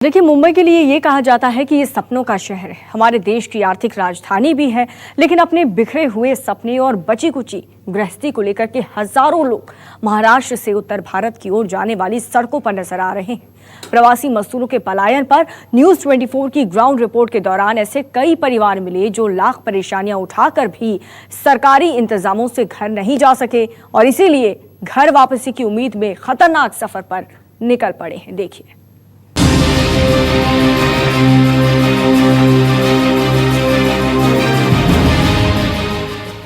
लेकिन मुंबई के लिए ये कहा जाता है कि ये सपनों का शहर है, हमारे देश की आर्थिक राजधानी भी है। लेकिन अपने बिखरे हुए सपने और बची कुची गृहस्थी को लेकर के हजारों लोग महाराष्ट्र से उत्तर भारत की ओर जाने वाली सड़कों पर नजर आ रहे हैं। प्रवासी मजदूरों के पलायन पर न्यूज़ 24 की ग्राउंड रिपोर्ट के दौरान ऐसे कई परिवार मिले जो लाख परेशानियां उठाकर भी सरकारी इंतजामों से घर नहीं जा सके और इसीलिए घर वापसी की उम्मीद में खतरनाक सफर पर निकल पड़े हैं। देखिए।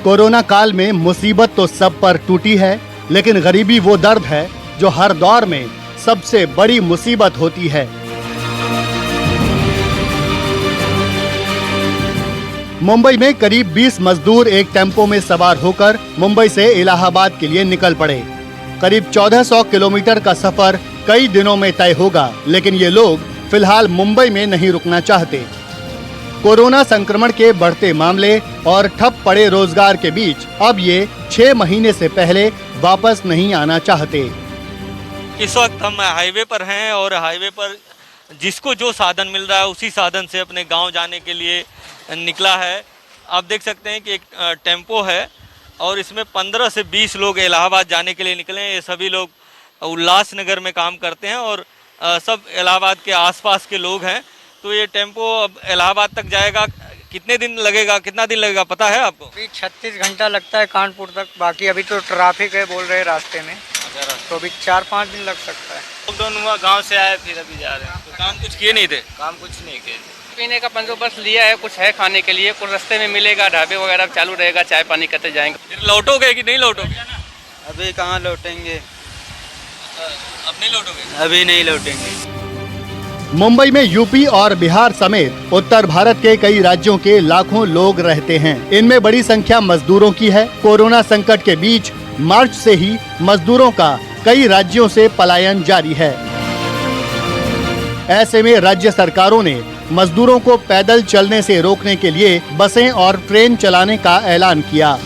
कोरोना काल में मुसीबत तो सब पर टूटी है, लेकिन गरीबी वो दर्द है जो हर दौर में सबसे बड़ी मुसीबत होती है। मुंबई में करीब 20 मजदूर एक टेम्पो में सवार होकर मुंबई से इलाहाबाद के लिए निकल पड़े। करीब 1400 किलोमीटर का सफर कई दिनों में तय होगा, लेकिन ये लोग फिलहाल मुंबई में नहीं रुकना चाहते। कोरोना संक्रमण के बढ़ते मामले और ठप पड़े रोजगार के बीच अब ये 6 महीने से पहले वापस नहीं आना चाहते। इस वक्त हम हाईवे पर हैं और हाईवे पर जिसको जो साधन मिल रहा है उसी साधन से अपने गांव जाने के लिए निकला है। आप देख सकते हैं कि एक टेम्पो है और इसमें 15 से 20 लोग इलाहाबाद जाने के लिए निकले हैं। ये सभी लोग उल्लासनगर में काम करते हैं और सब इलाहाबाद के आसपास के लोग हैं। तो ये टेम्पो अब इलाहाबाद तक जाएगा। कितना दिन लगेगा पता है आपको? अभी 36 घंटा लगता है कानपुर तक। बाकी अभी तो ट्रैफिक है बोल रहे हैं रास्ते में, तो अभी 4-5 दिन लग सकता है। लॉकडाउन हुआ, गांव से आए, फिर अभी जा रहे हैं। तो काम कुछ किए नहीं थे? काम कुछ नहीं किए। पीने का बंदोबस्त लिया है, कुछ है खाने के लिए, कुछ रास्ते में मिलेगा, ढाबे वगैरह चालू रहेगा, चाय पानी करते जाएंगे। फिर लौटोगे कि नहीं लौटोगे? अभी कहाँ लौटेंगे? अब नहीं लौटोगे? अभी नहीं लौटेंगे। मुंबई में यूपी और बिहार समेत उत्तर भारत के कई राज्यों के लाखों लोग रहते हैं। इनमें बड़ी संख्या मजदूरों की है। कोरोना संकट के बीच मार्च से ही मजदूरों का कई राज्यों से पलायन जारी है। ऐसे में राज्य सरकारों ने मजदूरों को पैदल चलने से रोकने के लिए बसें और ट्रेन चलाने का ऐलान किया।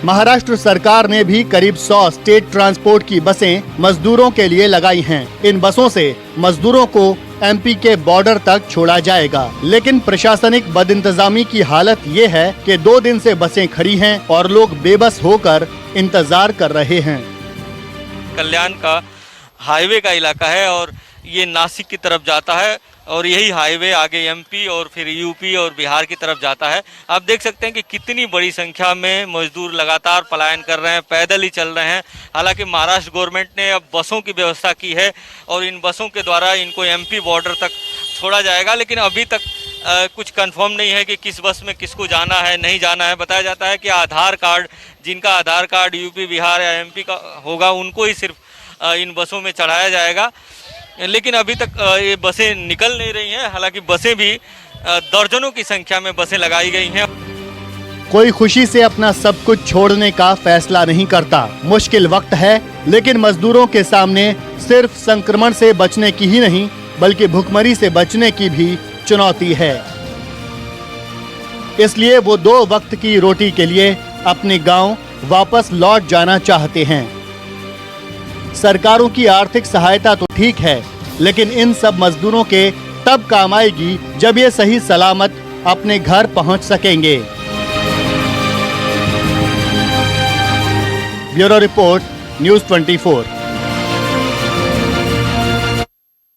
महाराष्ट्र सरकार ने भी करीब 100 स्टेट ट्रांसपोर्ट की बसें मजदूरों के लिए लगाई हैं। इन बसों से मजदूरों को एमपी के बॉर्डर तक छोड़ा जाएगा, लेकिन प्रशासनिक बदइंतजामी की हालत ये है कि 2 दिन से बसें खड़ी हैं और लोग बेबस होकर इंतजार कर रहे हैं। कल्याण का हाईवे का इलाका है और ये नासिक की तरफ जाता है और यही हाईवे आगे एमपी और फिर यूपी और बिहार की तरफ जाता है। आप देख सकते हैं कि कितनी बड़ी संख्या में मजदूर लगातार पलायन कर रहे हैं, पैदल ही चल रहे हैं। हालांकि महाराष्ट्र गवर्नमेंट ने अब बसों की व्यवस्था की है और इन बसों के द्वारा इनको एमपी बॉर्डर तक छोड़ा जाएगा, लेकिन अभी तक कुछ कंफर्म नहीं है कि किस बस में किसको जाना है, नहीं जाना है। बताया जाता है कि आधार कार्ड, जिनका आधार कार्ड यूपी बिहार या एमपी का होगा, उनको ही सिर्फ इन बसों में चढ़ाया जाएगा। लेकिन अभी तक ये बसें निकल नहीं रही हैं। हालांकि बसें भी दर्जनों की संख्या में बसें लगाई गई हैं। कोई खुशी से अपना सब कुछ छोड़ने का फैसला नहीं करता। मुश्किल वक्त है, लेकिन मजदूरों के सामने सिर्फ संक्रमण से बचने की ही नहीं बल्कि भुखमरी से बचने की भी चुनौती है। इसलिए वो 2 वक्त की रोटी के लिए अपने गांव वापस लौट जाना चाहते हैं। सरकारों की आर्थिक सहायता तो ठीक है, लेकिन इन सब मजदूरों के तब काम आएगी जब ये सही सलामत अपने घर पहुंच सकेंगे। Bureau report, news 24।